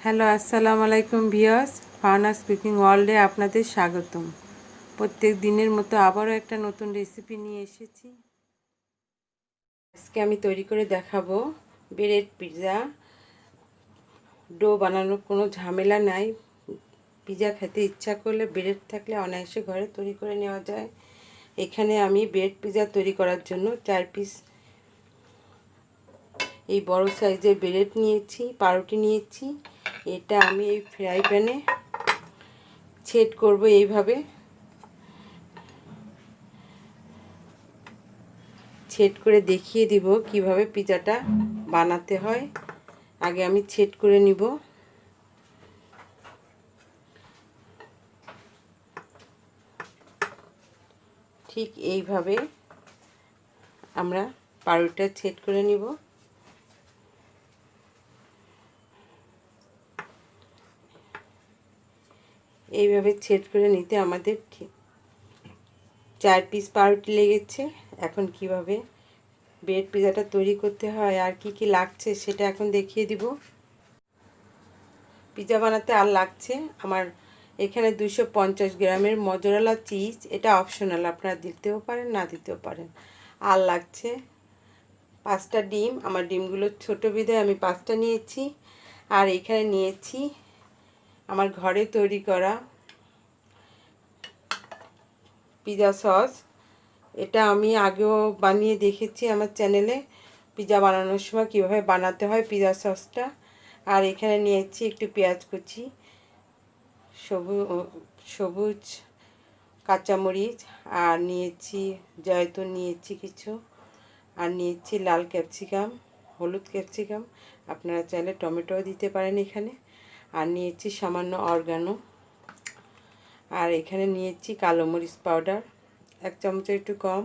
Hello, আসসালামু আলাইকুম viewers. Farhana cooking ওয়ার্ল্ডে আপনাদের স্বাগতম। প্রত্যেক দিনের মতো আবারও একটা নতুন রেসিপি নিয়ে এসেছি। আজকে আমি তৈরি করে দেখাবো ব্রেড পিৎজা। ডো বানানোর কোনো ঝামেলা নাই। পিৎজা খেতে ইচ্ছা করলে ব্রেড থাকলে অনায়াসে ঘরে তৈরি করে নেওয়া যায়। এখানে আমি ব্রেড পিৎজা তৈরি করার জন্য 4 পিস এই বড় সাইজের ব্রেড নিয়েছি, পাউরুটি নিয়েছি। এটা আমি এই ফ্রাই প্যানে সেট করব। এইভাবে সেট করে দেখিয়ে দিব কিভাবে পিৎজাটা বানাতে হয়। আগে আমি সেট করে নিব। ঠিক এইভাবে আমরা পাউরুটিটা সেট করে নিব। এইভাবে সেট করে নিতে আমাদের 4 পিস পাউরুটি লেগেছে। এখন কিভাবে ব্রেড পিৎজাটা তৈরি করতে হয় আর কি কি লাগছে সেটা এখন দেখিয়ে দিব। পিৎজা বানাতে আর লাগছে আমার এখানে 250 গ্রামের মজরেলা চিজ। এটা অপশনাল, আপনারা দিতেও পারেন না দিতেও পারেন। আর লাগছে 5টা ডিম। আমার ডিমগুলো ছোটো বিধায় আমি 5টা নিয়েছি। আর এখানে নিয়েছি আমার ঘরে তৈরি করা পিৎজা সস। এটা আমি আগেও বানিয়ে দেখেছি আমার চ্যানেলে, পিৎজা বানানোর সময় কীভাবে বানাতে হয় পিৎজা সসটা। আর এখানে নিয়েছি একটু পেঁয়াজ কুচি, সবুজ কাঁচামরিচ, আর নিয়েছি জয়তুন নিয়েছি কিছু, আর নিয়েছি লাল ক্যাপসিকাম, হলুদ ক্যাপসিকাম, আপনারা চাইলে টমেটোও দিতে পারেন এখানে। আর নিয়েছি সামান্য অরগানো। আর এখানে নিয়েছি কালো মরিচ পাউডার 1 চামচের একটু কম,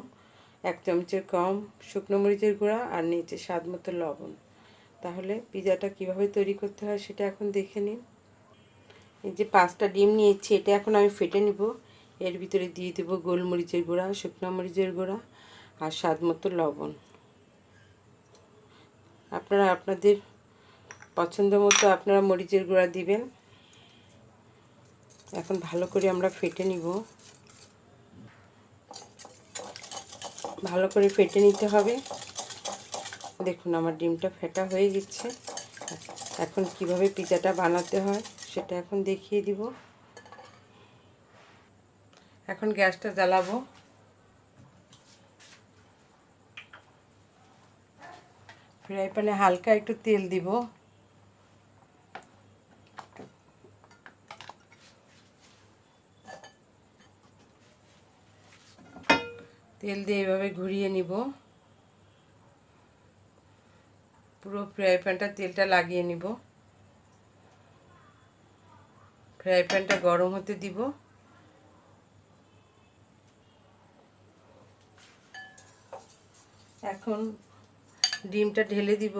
1 চামচের কম শুকনো মরিচের গুঁড়া, আর নিয়েছি স্বাদ মতো লবণ। তাহলে পিৎজাটা কিভাবে তৈরি করতে হয় সেটা এখন দেখে নিন। এই যে 5টা ডিম নিয়েছি, এটা এখন আমি ফেটে নিব। এর ভিতরে দিয়ে দেবো গোলমরিচের গুঁড়া, শুকনো মরিচের গুঁড়া, আর স্বাদ মতো লবণ। আপনারা আপনাদের পছন্দ মতো আপনারা মরিচের গুঁড়া দিবেন। এখন ভালো করে আমরা ফেটে নিব। ভালো করে ফেটে নিতে হবে। দেখুন আমার ডিমটা ফেটা হয়ে গেছে। এখন কিভাবে পিৎজাটা বানাতে হয় সেটা এখন দেখিয়ে দিব। এখন গ্যাসটা জ্বালাবো। ফ্রাই প্যানে হালকা একটু তেল দিব। তেল দিয়ে এভাবে ঘুরিয়ে নিব। পুরো ফ্রাই প্যানটা তেলটা লাগিয়ে নিব। ফ্রাই প্যানটা গরম হতে দিব। এখন ডিমটা ঢেলে দিব।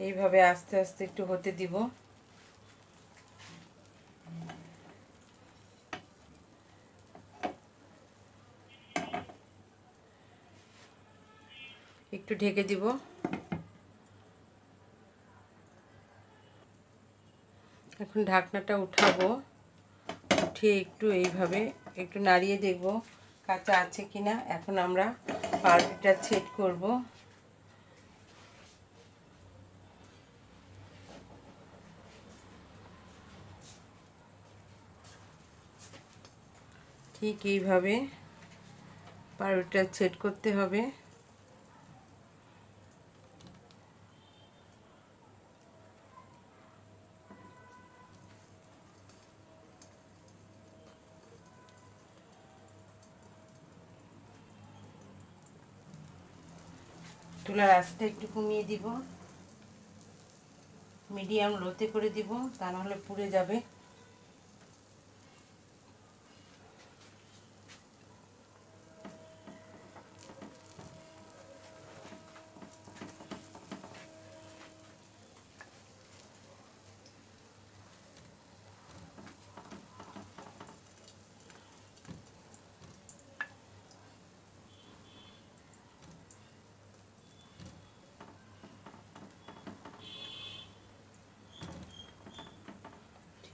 এইভাবে আস্তে আস্তে একটু হতে দিব। একটু ঢেকে দিব। এখন ঢাকনাটা উঠাবো। উঠিয়ে একটু এইভাবে একটু নাড়িয়ে দেখব কাঁচা আছে কিনা। এখন আমরা পাউরুটিটা সেট করব। ঠিক এইভাবে পাউরুটিটা সেট করতে হবে। চুলার আঁচটা একটু কমিয়ে দিব, মিডিয়াম লোতে করে দিব, তা নাহলে পুড়ে যাবে।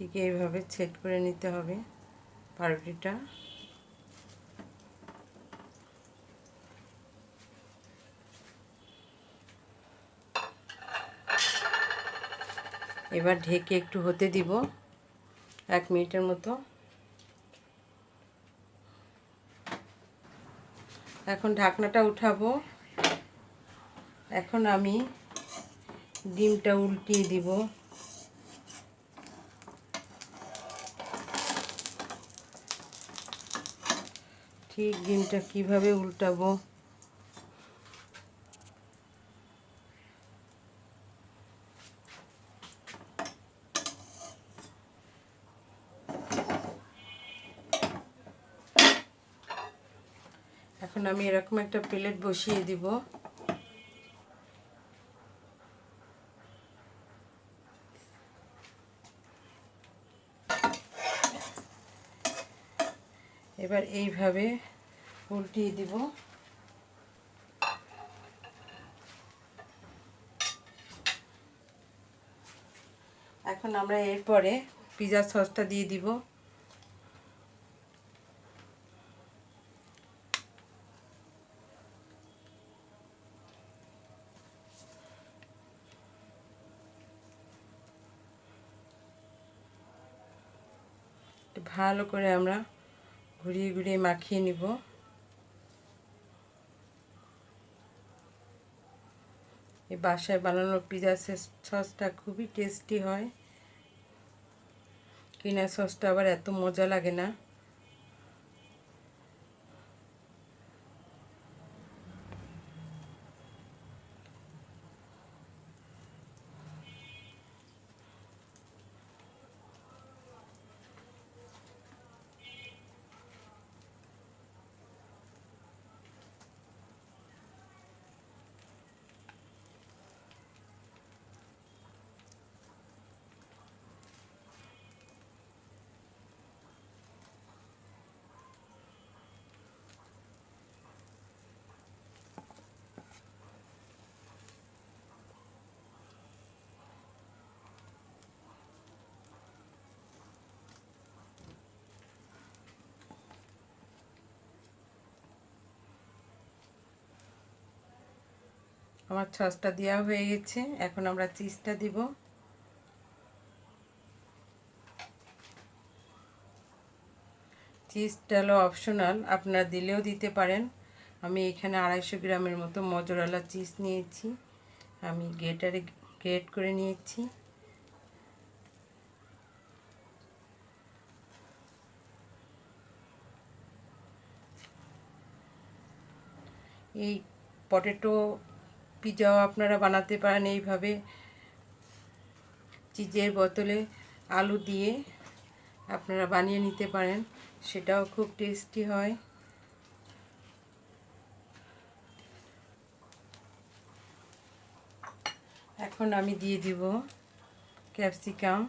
ঠিক এইভাবে সেট করে নিতে হবে পাউরুটিটা। এবার ঢেকে একটু হতে দিব 1 মিনিটের মতো। এখন ঢাকনাটা উঠাবো। এখন আমি ডিমটা উল্টিয়ে দিব। ঠিক ডিমটা কিভাবে উল্টাবো এখন আমি এরকম একটা প্লেট বসিয়ে দিব। এবার এইভাবে উল্টিয়ে দিব। এখন আমরা এরপরে পিৎজা সসটা দিয়ে দিব। ভালো করে আমরা ঘুরিয়ে ঘুরিয়ে মাখিয়ে নিব। এই বাসায় বানানো পিৎজা সসটা খুবই টেস্টি হয়। কিনা সসটা আবার এত মজা লাগে না। আমার সসটা দেওয়া হয়ে গেছে। এখন আমরা চিজটা দিব। চিজটা হলো অপশনাল, আপনারা দিলেও দিতে পারেন। আমি এখানে 250 গ্রামের মতো মজরেলা চিজ নিয়েছি। আমি গ্রেট করে নিয়েছি। এই পটেটো পিৎজাও আপনারা বানাতে পারেন এইভাবে, চিজের বোতলে আলু দিয়ে আপনারা বানিয়ে নিতে পারেন, সেটাও খুব টেস্টি হয়। এখন আমি দিয়ে দিব ক্যাপসিকাম।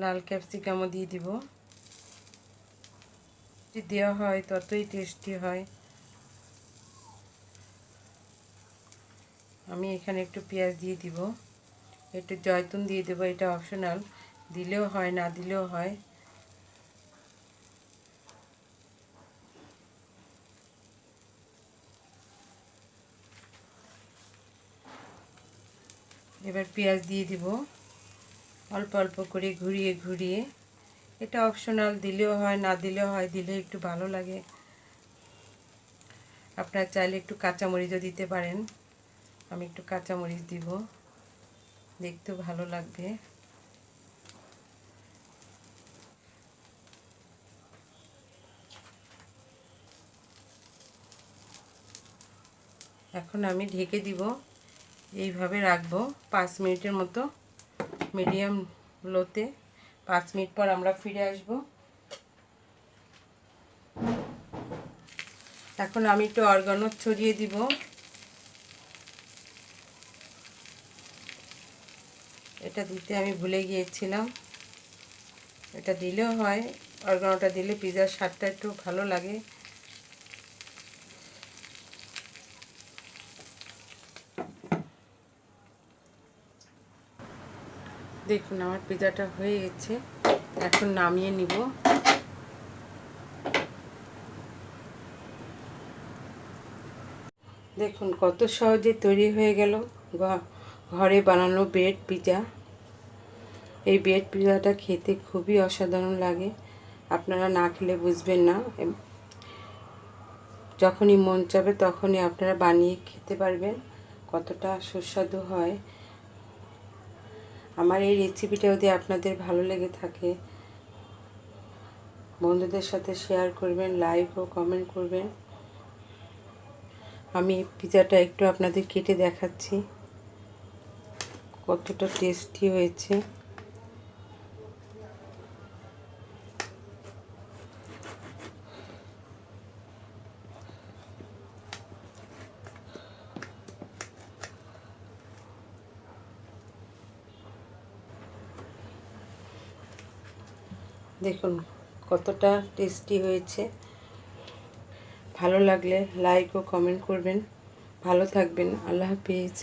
লাল ক্যাপসিকামও দিয়ে দিব। যদি দেওয়া হয় ততই টেস্টি হয়। আমি এখানে একটু পেঁয়াজ দিয়ে দিব, একটু জয়তুন দিয়ে দেবো, এটা অপশনাল, দিলেও হয় না দিলেও হয়। এবার পেঁয়াজ দিয়ে দিব অল্প অল্প করে ঘুরিয়ে ঘুরিয়ে। এটা অপশনাল, দিলেও হয় না দিলেও হয়, দিলে একটু ভালো লাগে। আপনারা চাইলে একটু কাঁচামরিচও দিতে পারেন। আমি একটু কাঁচামরিচ দিব, দেখতেও ভালো লাগবে। এখন আমি ঢেকে দিব, এইভাবে রাখবো 5 মিনিটের মতো মিডিয়াম লোতে। 5 মিনিট পর আমরা ফিরে আসব। এখন আমি একটু অরগানো ছড়িয়ে দিব। এটা দিতে আমি ভুলে গিয়েছিলাম, এটা দিলেও হয়। অরগানোটা দিলে পিৎজার স্বাদটা একটু ভালো লাগে। দেখুন আমার পিজাটা হয়ে গেছে, এখন নামিয়ে নিব। দেখুন কত সহজে তৈরি হয়ে গেল ঘরে বানানো ব্রেড পিজা। এই ব্রেড পিজাটা খেতে খুবই অসাধারণ লাগে, আপনারা না খেলে বুঝবেন না। যখনই মন চাবে তখনই আপনারা বানিয়ে খেতে পারবেন, কতটা সুস্বাদু হয়। আমার এই রেসিপিটা যদি আপনাদের ভালো লেগে থাকে বন্ধুদের সাথে শেয়ার করবেন, লাইক ও কমেন্ট করবেন। আমি পিজাটা একটু আপনাদের কেটে দেখাচ্ছি কতটা টেস্টি হয়েছে। দেখুন কতটা টেস্টি হয়েছে। ভালো লাগলে লাইক ও কমেন্ট করবেন। ভালো থাকবেন। আল্লাহ হাফিজ।